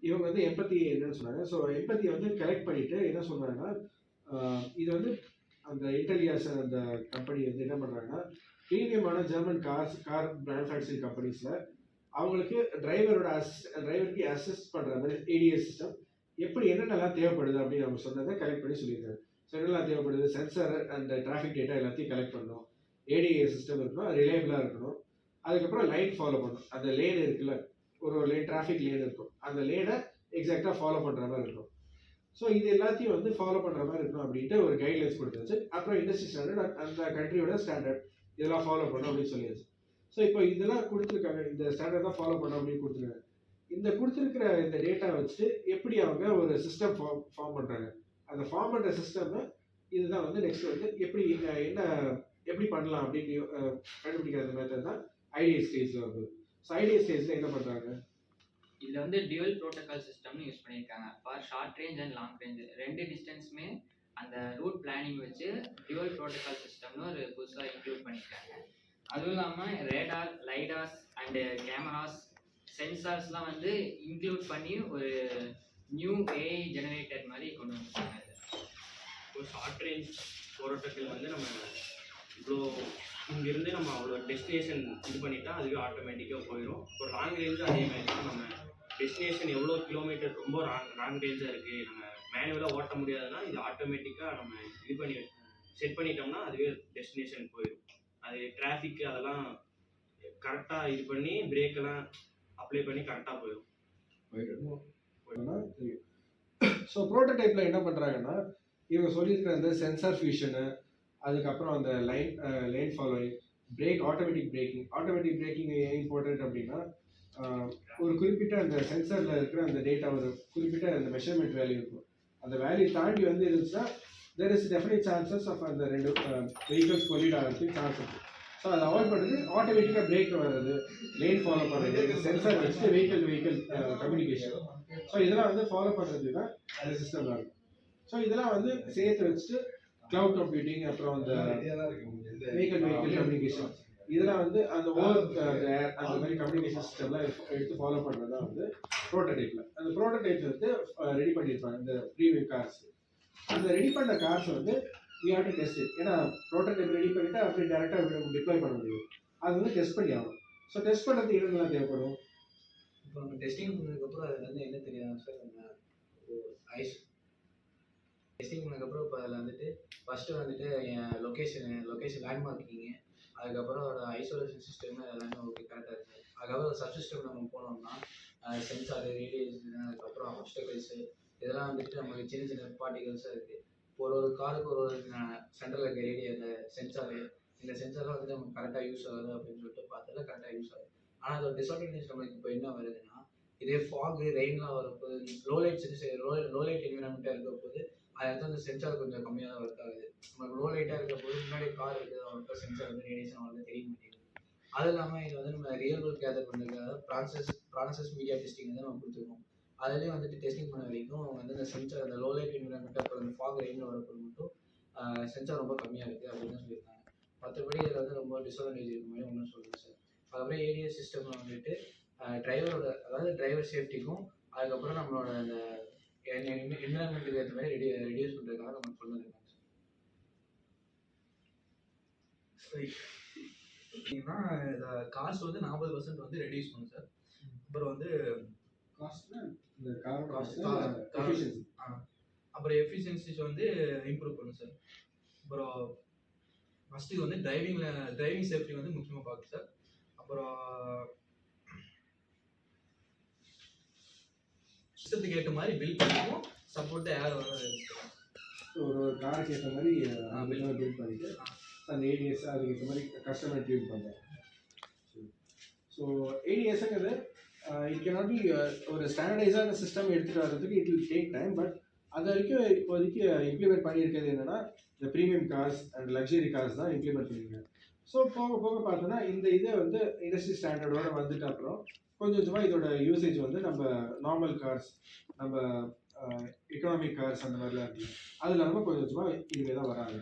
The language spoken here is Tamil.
இவங்க வந்து எம்பத்தி என்னன்னு சொன்னாங்க. ஸோ எம்பத்தியை வந்து கலெக்ட் பண்ணிட்டு என்ன சொன்னாங்கன்னா, இது வந்து அந்த இன்டெலியாஸ் அந்த கம்பெனி வந்து என்ன பண்ணுறாங்கன்னா, ப்ரீமியமான ஜெர்மன் கார் மேனுஃபேக்சரிங் கம்பெனிஸில் அவங்களுக்கு டிரைவருக்கு அசிஸ்ட் பண்ணுற மாதிரி ஏடிஎஸ் சிஸ்டம் எப்படி என்னென்னலாம் தேவைப்படுது அப்படின்னு அவங்க சொன்னதை கலெக்ட் பண்ணி சொல்லியிருக்காங்க. ஸோ என்னெல்லாம் தேவைப்படுது, சென்சார் அந்த டிராஃபிக் டேட்டா எல்லாத்தையும் கலெக்ட் பண்ணணும், ஏடிஎஸ் சிஸ்டம் இருக்கணும், ரிலையபிளாக இருக்கணும், அதுக்கப்புறம் லைன் ஃபாலோ பண்ணணும். அந்த லேன் இருக்குல்ல, ஒரு லேன் டிராஃபிக் லேன் இருக்கும், அந்த லேனை எக்ஸாக்டாக ஃபாலோ பண்ணுற மாதிரி இருக்கும். ஸோ இது எல்லாத்தையும் வந்து ஃபாலோ பண்ணுற மாதிரி இருக்கணும் அப்படின்ட்டு ஒரு கைட்லைன்ஸ் கொடுத்துருச்சு. அப்புறம் இண்டஸ்ட்ரி ஸ்டாண்டர்ட் அந்த கண்ட்ரியோட ஸ்டாண்டர்ட் இதெல்லாம் ஃபாலோ பண்ணணும் அப்படின்னு சொல்லியாச்சு. ஸோ இப்போ இதெல்லாம் கொடுத்துருக்காங்க, இந்த ஸ்டாண்டர்ட் தான் ஃபாலோ பண்ணணும் அப்படின்னு கொடுத்துருக்காங்க. இந்த கொடுத்துருக்கிற இந்த டேட்டா வச்சுட்டு எப்படி அவங்க ஒரு சிஸ்டம் ஃபார்ம் பண்ணுறாங்க, அந்த ஃபார்ம் பண்ணுற சிஸ்டம் இதுதான் வந்து நெக்ஸ்ட் வந்து எப்படி என்ன எப்படி பண்ணலாம் அப்படின்னு கண்டுபிடிக்கிற மெத்தட் தான் ஐடியா ஸ்டேஜில் வருது. ஸோ ஐடியா ஸ்டேஜில் என்ன பண்ணுறாங்க, இதில் வந்து டியூவல் ப்ரோட்டோகால் சிஸ்டம்னு யூஸ் பண்ணியிருக்காங்க. For short range and long range ரெண்டு டிஸ்டன்ஸுமே அந்த ரூட் பிளானிங் வச்சு டியூவல் ப்ரோட்டோகால் சிஸ்டம்னு ஒரு புதுசாக இன்க்ளூட் பண்ணியிருக்காங்க. அதுவும் இல்லாமல் ரேடார், லைடார்ஸ் அண்டு கேமராஸ், சென்சார்ஸ்லாம் வந்து இன்க்ளூட் பண்ணி ஒரு நியூ ஏஐ ஜெனரேட்டர் மாதிரி கொண்டு வந்துருக்காங்க. இப்போ ஷார்ட் ரேஞ்ச் ப்ரோட்டோகால் வந்து நம்ம இவ்வளோ இங்கேருந்து நம்ம அவ்வளோ டெஸ்டினேஷன் இது பண்ணிட்டா அதுவே ஆட்டோமேட்டிக்காக போயிடும். இப்போ லாங் ரேஞ்சு அதே மாதிரி தான், நம்ம டெஸ்டினேஷன் எவ்வளோ கிலோமீட்டர் ரொம்ப லாங் ரேஞ்சாக இருக்குது, நம்ம மேனுவலாக ஓட்ட முடியாதுன்னா இது ஆட்டோமேட்டிக்காக நம்ம இது பண்ணி செட் பண்ணிட்டோம்னா அதுவே டெஸ்டினேஷன் போயிடும். அது டிராஃபிக் அதெல்லாம் கரெக்டாக இது பண்ணி பிரேக்கெல்லாம் அப்ளை பண்ணி கரெக்டாக போயிடும். ஸோ ப்ரோட்டோடைப்பில் என்ன பண்ணுறாங்கன்னா, இவங்க சொல்லியிருக்கிற அந்த சென்சார் ஃபியூஷனு, அதுக்கப்புறம் அந்த லைன் ஃபாலோயிங், ஆட்டோமேட்டிக் பிரேக்கிங் ஏன் இம்பார்ட்டன்ட் அப்படின்னா, ஒரு குறிப்பிட்ட அந்த சென்சரில் இருக்கிற அந்த டேட்டா ஒரு குறிப்பிட்ட அந்த மெஷர்மெண்ட் வேல்யூ இருக்கும், அந்த வேல்யூ தாண்டி வந்து இருந்துச்சுன்னா there is definite chances of அந்த ரெண்டு வெஹிக்கல்ஸ் கொலிட் ஆகிறதுக்கு சான்ஸ் இருக்குது. ஸோ அதை அவாய்ட் பண்ணுறது ஆட்டோமேட்டிக்காக பிரேக் வர்றது, லேன் ஃபாலோ பண்ணுறது, சென்சார் வச்சுட்டு வெஹிக்கல் கம்யூனிகேஷன். ஸோ இதெல்லாம் வந்து ஃபாலோ பண்ணுறது தான் அந்த சிஸ்டம்லாம் இருக்கும். ஸோ இதெல்லாம் வந்து சேர்த்து வச்சுட்டு கிளவுட் கம்ப்யூட்டிங், அப்புறம் அந்த வெஹிக்கல் கம்யூனிகேஷன், இதெல்லாம் வந்து அந்த அந்த மாதிரி கம்யூனிகேஷன் சிஸ்டம்லாம் எடுத்து ஃபாலோ பண்ணுறது தான் வந்து ப்ரோட்டோடைப்பில். அந்த ப்ரோட்டோடைப் வந்து ரெடி பண்ணியிருப்பாங்க இந்த ப்ரீமியம் கார்ஸ். அந்த ரெடி பண்ண கார்ஸ் வந்து we have to test it. ஏன்னா ப்ரோட்டோடைப் ரெடி பண்ணிவிட்டு அப்படி டேரெக்டாக டிப்ளாய் பண்ண முடியும், அது வந்து டெஸ்ட் பண்ணி ஆகும். ஸோ டெஸ்ட் பண்ணுறதுக்கு என்னென்னலாம் தேவைப்படும், இப்போ நம்ம டெஸ்டிங் பண்ணதுக்கப்புறம் அதில் வந்து என்ன தெரியாது சார், நம்ம டெஸ்டிங் பண்ணதுக்கப்புறம் இப்போ அதில் வந்துட்டு ஃபஸ்ட்டு வந்துட்டு லொக்கேஷன் லேண்ட்மார்க்கிங்கு, அதுக்கப்புறம் அதோட ஐசோலேஷன் சிஸ்டம் எல்லாமே ஓகே கரெக்டாக இருக்குது. அதுக்கப்புறம் சப் சிஸ்டம் நம்ம போனோம்னா சென்சாரு, ரேடியேஷன், அதுக்கப்புறம் ஆப்ஸ்டக்கிள்ஸு, இதெல்லாம் வந்துட்டு நமக்கு சின்ன சின்ன பார்ட்டிகல்ஸாக இருக்குது. ஒரு காருக்கு ஒரு சென்ட்ரல் இருக்க அந்த சென்சாரு, இந்த சென்சார்லாம் வந்துட்டு நமக்கு கரெக்டாக யூஸ் ஆகுது அப்படின்னு சொல்லிட்டு பார்த்தா கரெக்டாக யூஸ் ஆகுது. ஆனால் அதோட டிஸ்அட்வான்டேஜ் நம்மளுக்கு இப்போ என்ன வருதுன்னா, இதே ஃபாகு, ரெயின்லாம் வரப்போது, லோ லைட் என்விரான்மெண்ட்டாக இருக்க போது அது வந்து அந்த சென்சார் கொஞ்சம் கம்மியாக தான் ஒர்க் ஆகுது. நம்ம லோ லைட்டாக இருக்க போது முன்னாடி கார் இருக்குது, அவங்களுக்கு சென்சார் வந்து ரேடியேஷன் அவங்களுக்கு தெரிய மாட்டேங்குது. அது இல்லாமல் இது வந்து நம்ம ரியல் வேர்ல்ட் கேதர் பண்ணுறதுக்காக ப்ராசஸ் மீடியா டெஸ்டிங் வந்து நம்ம கொடுத்துருக்கோம். அதுலேயும் வந்துட்டு டெஸ்டிங் பண்ண வரைக்கும் வந்து இந்த சென்சார் அந்த லோ லைட் என்விரான்மெண்ட்டாக அப்புறம் அந்த ஃபாக் ரெயினில் வரப்போது மட்டும் சென்சார் ரொம்ப கம்மியாக இருக்குது அப்படின்னு சொல்லியிருக்காங்க. மற்றபடி இதில் வந்து ரொம்ப டிஸ்அட்வான்டேஜ் இருக்க மாதிரி ஒன்றும் சொல்லுங்கள் சார். அதுக்கப்புறம் ஏடிஎஸ் சிஸ்டம் வந்துட்டு டிரைவர் சேஃப்டிக்கும், அதுக்கப்புறம் நம்மளோட அந்த என்விரான்மெண்ட்டுக்கு ஏற்ற மாதிரி ரெடியூஸ் பண்ணுறதுக்காக நம்ம கொண்டு வந்திருக்காங்க சார். பார்த்தீங்கன்னா இதை காஸ்ட் வந்து 40% வந்து ரெடியூஸ் பண்ணும் சார். அப்புறம் வந்து அப்புறம் எஃபிஷியன்சிஸ் வந்து இம்ப்ரூவ் பண்ணும் சார். அப்புறம் ஃபஸ்ட்டு வந்து டிரைவிங் சேஃப்டி வந்து முக்கியமாக பார்க்கும் சார். அப்புறம் சிஸ்டத்துக்கு ஏற்ற மாதிரி பில்ட் பண்ணிக்கும், சப்போர்ட் ஏர் ஒரு காருக்கு ஏற்ற மாதிரி பில்ட் பண்ணிட்டு அந்த ஏடிஎஸ் அதுக்கு ஏற்ற மாதிரி கஸ்டமர் ட்ரீட் பண்ணுறாங்க. ஸோ ஏடிஎஸ்ங்கிறது இட் கேனாட் பி ஒரு ஸ்டாண்டர்டைஸான சிஸ்டம் எடுத்துகிட்டு வர்றதுக்கு it will take time. But அது வரைக்கும் இப்போதைக்கு இம்ப்ளிமெண்ட் பண்ணியிருக்கிறது என்னென்னா இந்த premium cars and luxury cars தான் இம்ப்ளிமெண்ட் பண்ணியிருக்காங்க. ஸோ போக போக பார்த்தோன்னா இந்த இதை வந்து இண்டஸ்ட்ரி ஸ்டாண்டர்டோடு வந்துட்டு அப்புறம் கொஞ்சம் கொஞ்சமாக இதோட யூசேஜ் வந்து நம்ம நார்மல் கார்ஸ், நம்ம எக்கனாமிக் கார்ஸ் அந்த மாதிரிலாம் இருக்குது, அதில் நம்ம கொஞ்சம் கொஞ்சமாக இதுவே தான் வராங்க.